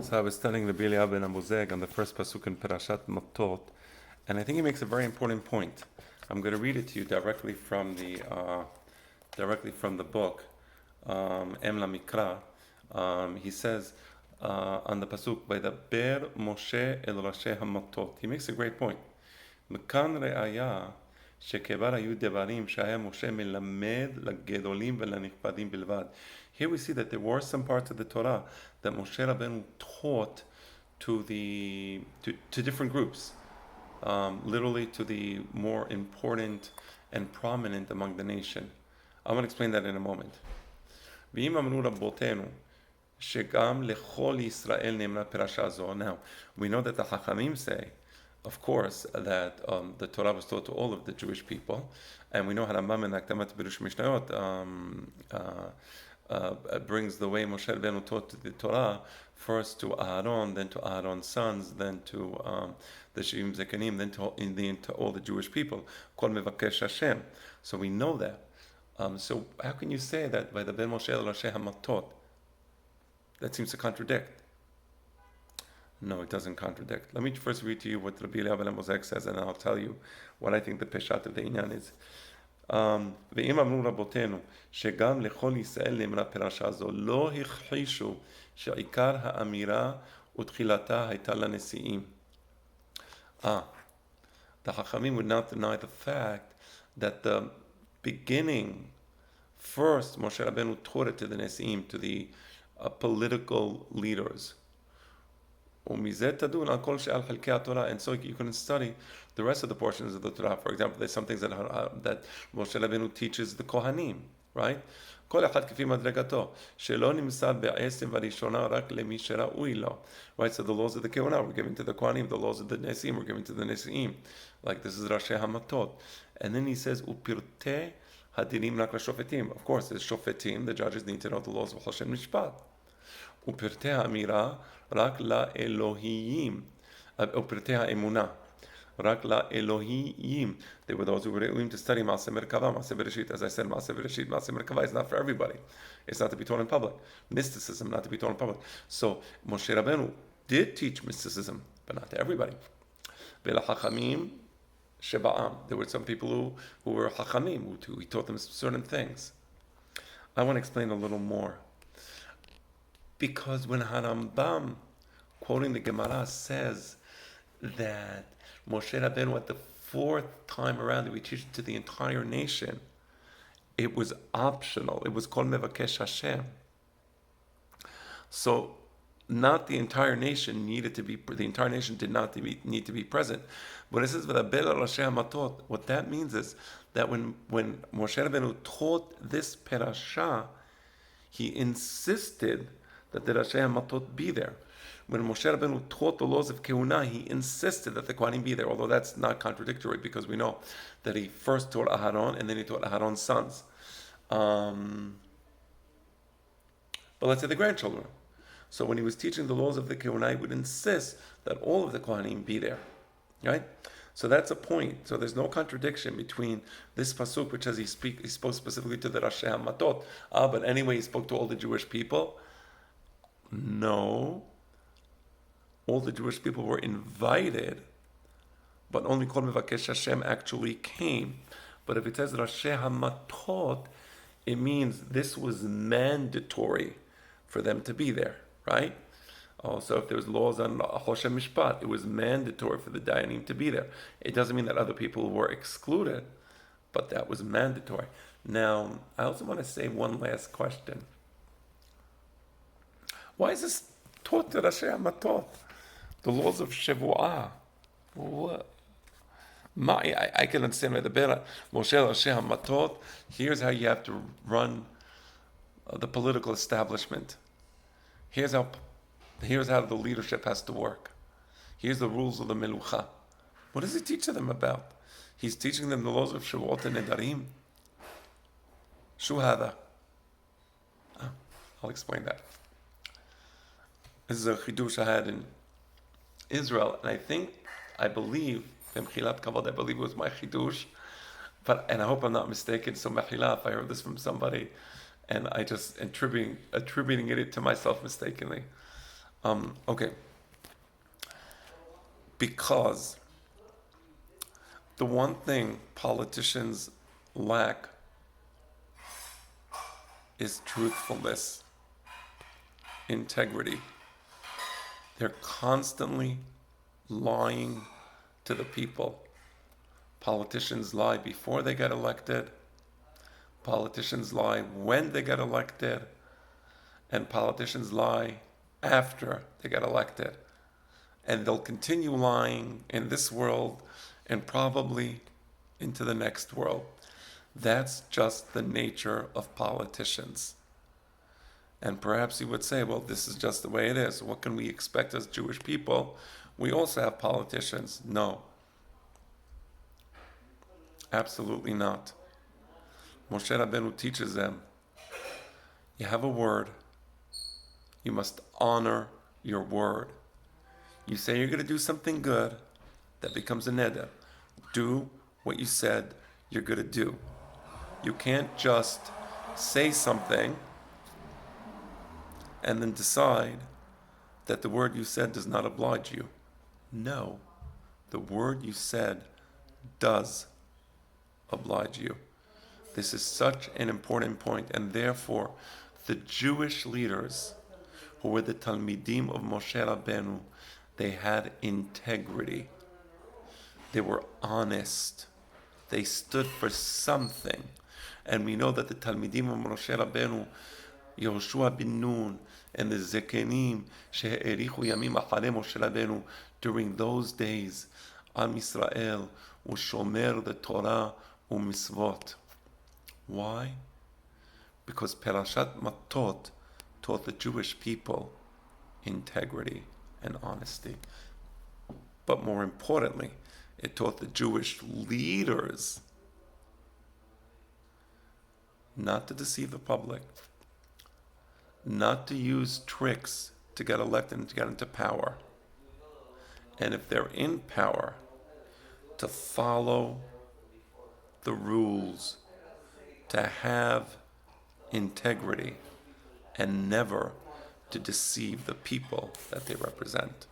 So I was studying the Eliyahu ben Amozegh on the first pasuk in Parashat Mattot, and I think he makes a very important point. I'm going to read it to you directly from the book, Em La Mikra. He says on the pasuk, by the Ber Moshe el Rashi HaMattot. He makes a great point. מכאן ראיה שכבר היו דברים שהיה משה מלמד לגדולים ולנכבדים בלבד. Here we see that there were some parts of the Torah that Moshe Rabbeinu taught to different groups, literally to the more important and prominent among the nation. I'm going to explain that in a moment. ואם אמרו רבותינו שגם לכל ישראל נאמרה פרשה זו. Now, we know that the Chachamim say, of course, that the Torah was taught to all of the Jewish people, and we know Harambam in Akdamat Birush Mishnayot brings the way Moshe Rabbeinu taught the Torah first to Aaron, then to Aaron's sons, then to the Shivim Zekanim, then to all the Jewish people. Kol Mevakesh Hashem. So we know that. So how can you say that by the Ben Moshe el Rashi HaMattot? That seems to contradict. No, it doesn't contradict. Let me first read to you what Rabbi Eliyahu ben Amozegh says, and I'll tell you what I think the peshat of the inyan is. ואם אמרו רבותינו שגם לכל ישראל נאמרה פרשה זו, לא הכחישו שעיקר האמירה ותחילתה הייתה לנשיאים. The Chachamim would not deny the fact that the beginning, first Moshe Rabbeinu taught it to the nesiim, to the political leaders. And so you can study the rest of the portions of the Torah. For example, there's some things that Moshe Rabbeinu teaches the Kohanim, right? Right, so the laws of the Keuna were given to the Kohanim, the laws of the Nesim were given to the Nesiim. Like this is Rashi HaMattot. And then he says, Upirte hadirim rak l'shofetim. Of course, there's shofetim, the judges need to know the laws of Choshen Mishpat. ופרטי האמירה רק לאלוהיים, ופרטי האמונה רק לאלוהיים. They were those who were willing to study מעשה מרכבה, מעשה בראשית. As I said, מעשה בראשית, מעשה מרכבה is not for everybody. It's not to be taught in public. Mysticism, not to be taught in public. So Moshe Rabbeinu did teach mysticism, but not to everybody. ולחכמים שבעם. There were some people who were חכמים, who he taught them certain things. I want to explain a little more. Because when Harambam, quoting the Gemara, says that Moshe Rabbeinu at the fourth time around that we teach it to the entire nation, it was optional. It was called Mevakesh Hashem. So not the entire nation needed to be, the entire nation did not need to be present. When it says V'daber al Rashi HaMattot, what that means is that when Moshe Rabbeinu taught this parasha, he insisted that the Rashi HaMattot be there. When Moshe Rabbeinu taught the laws of Keuna, he insisted that the Kohanim be there, although that's not contradictory because we know that he first taught Aharon and then he taught Aharon's sons. But let's say the grandchildren. So when he was teaching the laws of the Keuna, he would insist that all of the Kohanim be there. Right? So that's a point. So there's no contradiction between this pasuk, which says he spoke specifically to the Rashi HaMattot, but anyway he spoke to all the Jewish people. No, all the Jewish people were invited, but only Kol Mevakesh Hashem actually came. But if it says Rashi HaMattot, it means this was mandatory for them to be there, right? Also, if there was laws on Choshen Mishpat, it was mandatory for the Dayanim to be there. It doesn't mean that other people were excluded, but that was mandatory. Now, I also want to say one last question. Why is this taught to Rashi HaMattot? The laws of Shevuah. What? I can understand the Bera Moshe Rashi HaMattot. Here's how you have to run the political establishment. Here's how the leadership has to work. Here's the rules of the Melucha. What does he teach them about? He's teaching them the laws of Shavuot and Nedarim. Shuhada. I'll explain that. This is a chidush I had in Israel, and I believe it was my chidush, and I hope I'm not mistaken. So mechila, if I heard this from somebody, and I just attributing it to myself mistakenly. Okay. Because the one thing politicians lack is truthfulness, integrity. They're constantly lying to the people. Politicians lie before they get elected. Politicians lie when they get elected. And politicians lie after they get elected. And they'll continue lying in this world and probably into the next world. That's just the nature of politicians. And perhaps you would say, well, this is just the way it is. What can we expect as Jewish people? We also have politicians. No. Absolutely not. Moshe Rabbeinu teaches them, you have a word, you must honor your word. You say you're going to do something good, that becomes a neder. Do what you said you're going to do. You can't just say something and then decide that the word you said does not oblige you. No, the word you said does oblige you. This is such an important point, and therefore the Jewish leaders who were the Talmidim of Moshe Rabbeinu, they had integrity. They were honest. They stood for something. And we know that the Talmidim of Moshe Rabbeinu, Yehoshua bin Nun, and the Zekenim, she'erichu yamim acharei Moshe Rabbeinu, during those days, Am Yisrael, u'shomer the Torah u'misvot. Why? Because Parashat Mattot taught the Jewish people integrity and honesty. But more importantly, it taught the Jewish leaders not to deceive the public, not to use tricks to get elected and to get into power. And if they're in power, to follow the rules, to have integrity, and never to deceive the people that they represent.